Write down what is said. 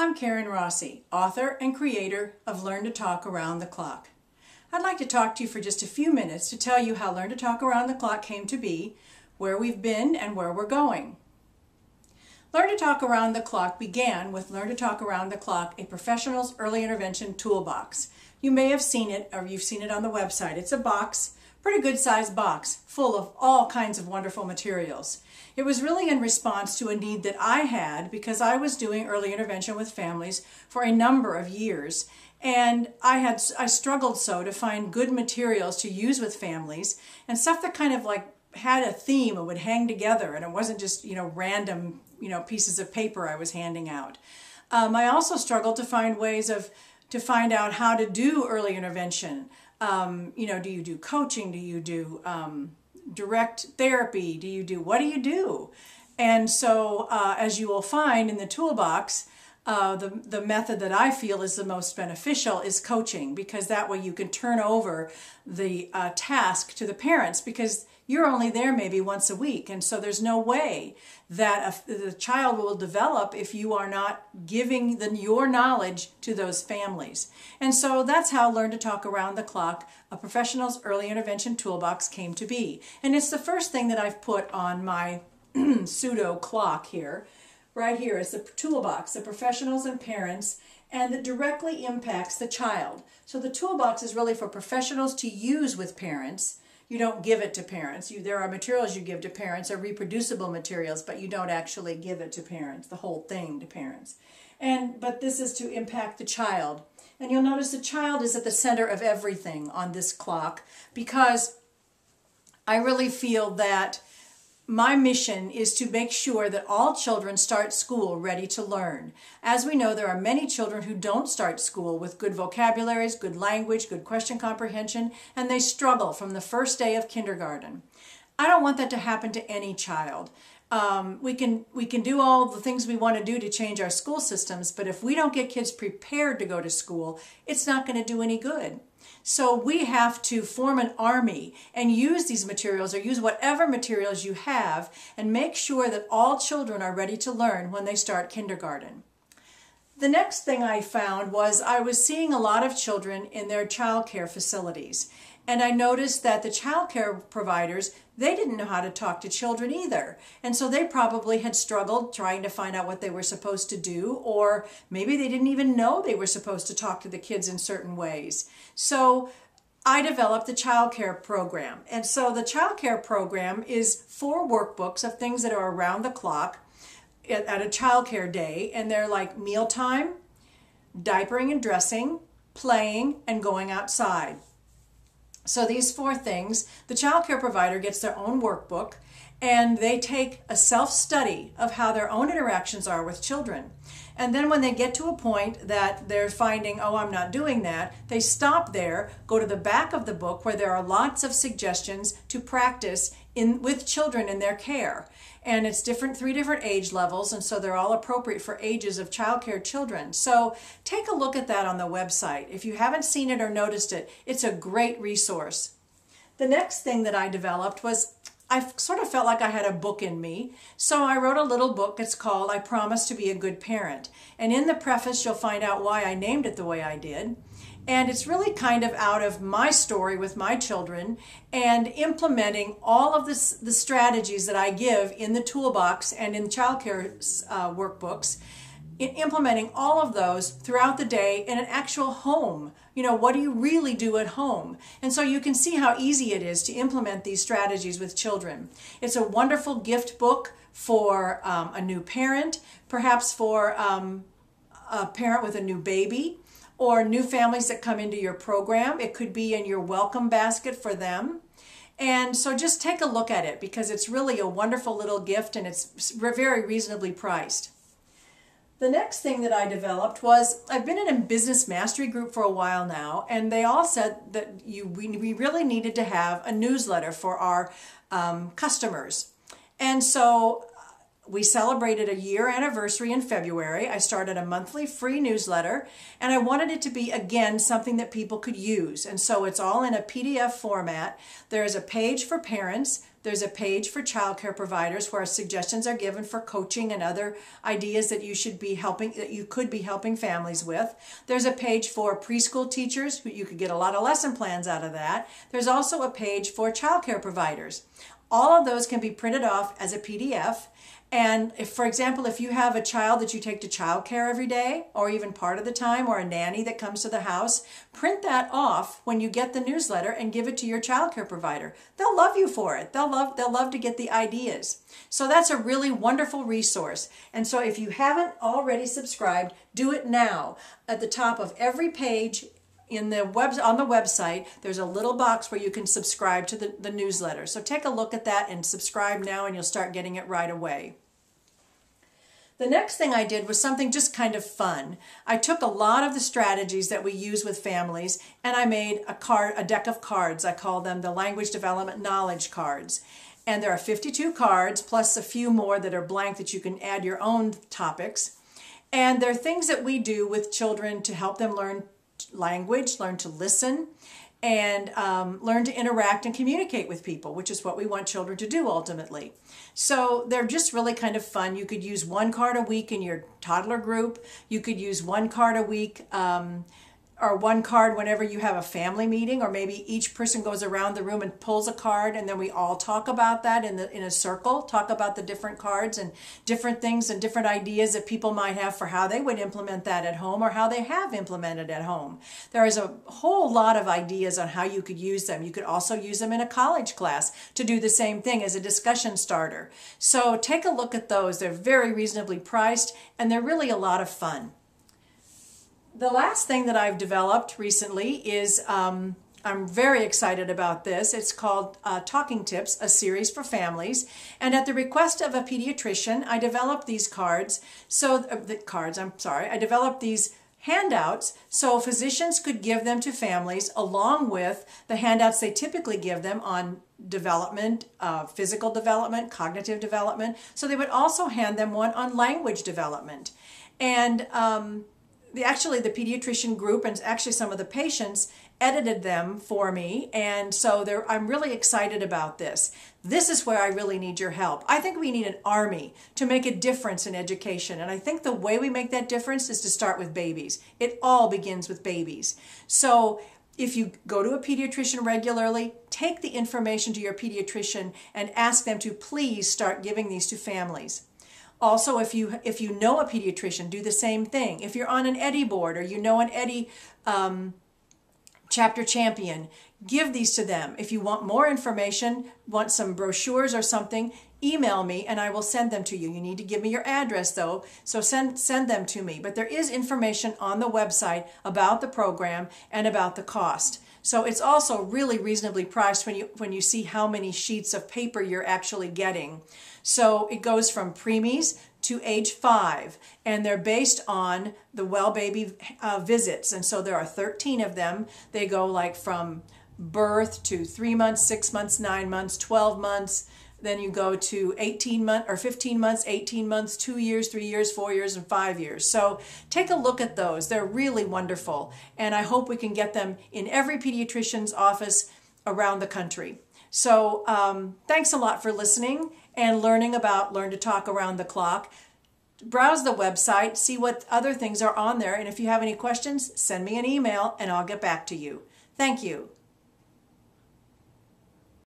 I'm Karen Rossi, author and creator of Learn to Talk Around the Clock. I'd like to talk to you for just a few minutes to tell you how Learn to Talk Around the Clock came to be, where we've been, and where we're going. Learn to Talk Around the Clock began with Learn to Talk Around the Clock, a professional's early intervention toolbox. You may have seen it, or you've seen it on the website. It's a box, pretty good sized box, full of all kinds of wonderful materials. It was really in response to a need that I had because I was doing early intervention with families for a number of years, and I struggled so to find good materials to use with families and stuff that kind of like had a theme and would hang together, and it wasn't just random pieces of paper I was handing out. I also struggled to find ways to find out how to do early intervention. Do you do coaching? Do you do direct therapy? What do you do? And so as you will find in the toolbox, the method that I feel is the most beneficial is coaching, because that way you can turn over the task to the parents, because you're only there maybe once a week, and so there's no way that the child will develop if you are not giving your knowledge to those families. And so that's how Learn to Talk Around the Clock, a professional's early intervention toolbox, came to be. And it's the first thing that I've put on my pseudo clock here. Right here is the toolbox, the professionals and parents, and that directly impacts the child. So the toolbox is really for professionals to use with parents. You don't give it to parents. There are materials you give to parents, or reproducible materials, but you don't actually give it to parents, the whole thing to parents. But this is to impact the child. And you'll notice the child is at the center of everything on this clock, because I really feel that my mission is to make sure that all children start school ready to learn. As we know, there are many children who don't start school with good vocabularies, good language, good question comprehension, and they struggle from the first day of kindergarten. I don't want that to happen to any child. We can do all the things we want to do to change our school systems, but if we don't get kids prepared to go to school, it's not going to do any good. So we have to form an army and use these materials, or use whatever materials you have, and make sure that all children are ready to learn when they start kindergarten. The next thing I found was I was seeing a lot of children in their child care facilities. And I noticed that the child care providers, they didn't know how to talk to children either. And so they probably had struggled trying to find out what they were supposed to do, or maybe they didn't even know they were supposed to talk to the kids in certain ways. So I developed the child care program. And so the child care program is 4 workbooks of things that are around the clock at a child care day. And they're like mealtime, diapering and dressing, playing, and going outside. So these 4 things, the child care provider gets their own workbook, and they take a self-study of how their own interactions are with children. And then when they get to a point that they're finding, oh, I'm not doing that, they stop there, go to the back of the book where there are lots of suggestions to practice with children in their care. And it's 3 different age levels, and so they're all appropriate for ages of childcare children. So take a look at that on the website. If you haven't seen it or noticed it, it's a great resource. The next thing that I developed was I sort of felt like I had a book in me. So I wrote a little book. It's called I Promise to Be a Good Parent. And in the preface, you'll find out why I named it the way I did. And it's really kind of out of my story with my children and implementing all of the strategies that I give in the toolbox and in childcare workbooks, implementing all of those throughout the day in an actual home. What do you really do at home? And so you can see how easy it is to implement these strategies with children. It's a wonderful gift book for a new parent, perhaps for a parent with a new baby, or new families that come into your program. It could be in your welcome basket for them. And so just take a look at it, because it's really a wonderful little gift, and it's very reasonably priced. The next thing that I developed was, I've been in a business mastery group for a while now, and they all said that we really needed to have a newsletter for our customers. And so we celebrated a year anniversary in February. I started a monthly free newsletter, and I wanted it to be, again, something that people could use. And so it's all in a PDF format. There's a page for parents, There's a page for childcare providers where suggestions are given for coaching and other ideas that you could be helping families with. There's a page for preschool teachers. You could get a lot of lesson plans out of that. There's also a page for childcare providers. All of those can be printed off as a PDF. And if, for example, if you have a child that you take to childcare every day, or even part of the time, or a nanny that comes to the house, print that off when you get the newsletter and give it to your childcare provider. They'll love you for it. They'll love to get the ideas. So that's a really wonderful resource. And so if you haven't already subscribed, do it now. At the top of every page on the website, there's a little box where you can subscribe to the newsletter. So take a look at that and subscribe now, and you'll start getting it right away. The next thing I did was something just kind of fun. I took a lot of the strategies that we use with families, and I made a deck of cards. I call them the Language Development Knowledge Cards. And there are 52 cards, plus a few more that are blank that you can add your own topics. And they're things that we do with children to help them learn language, learn to listen, and learn to interact and communicate with people, which is what we want children to do ultimately. So they're just really kind of fun. You could use one card a week in your toddler group. You could use one card a week or one card whenever you have a family meeting, or maybe each person goes around the room and pulls a card, and then we all talk about that in a circle, talk about the different cards and different things and different ideas that people might have for how they would implement that at home or how they have implemented at home. There is a whole lot of ideas on how you could use them. You could also use them in a college class to do the same thing as a discussion starter. So take a look at those. They're very reasonably priced, and they're really a lot of fun. The last thing that I've developed recently is, I'm very excited about this. It's called Talking Tips, a series for families. And at the request of a pediatrician, I developed these cards. I developed these handouts so physicians could give them to families along with the handouts they typically give them on development, physical development, cognitive development. So they would also hand them one on language development. And actually the pediatrician group and actually some of the patients edited them for me, and so I'm really excited about this. This is where I really need your help. I think we need an army to make a difference in education, and I think the way we make that difference is to start with babies. It all begins with babies. So if you go to a pediatrician regularly, take the information to your pediatrician and ask them to please start giving these to families. Also, if you know a pediatrician, do the same thing. If you're on an EDDI board or you know an EDDI chapter champion, give these to them. If you want more information, want some brochures or something, email me and I will send them to you. You need to give me your address though, so send them to me. But there is information on the website about the program and about the cost. So it's also really reasonably priced when you see how many sheets of paper you're actually getting. So it goes from preemies to age 5, and they're based on the well baby visits. And so there are 13 of them. They go like from birth to 3 months, 6 months, 9 months, 12 months. Then you go to 18 months or 15 months, 18 months, 2 years, 3 years, 4 years, and 5 years. So take a look at those. They're really wonderful. And I hope we can get them in every pediatrician's office around the country. So thanks a lot for listening and learning about Learn to Talk Around the Clock. Browse the website, see what other things are on there. And if you have any questions, send me an email and I'll get back to you. Thank you.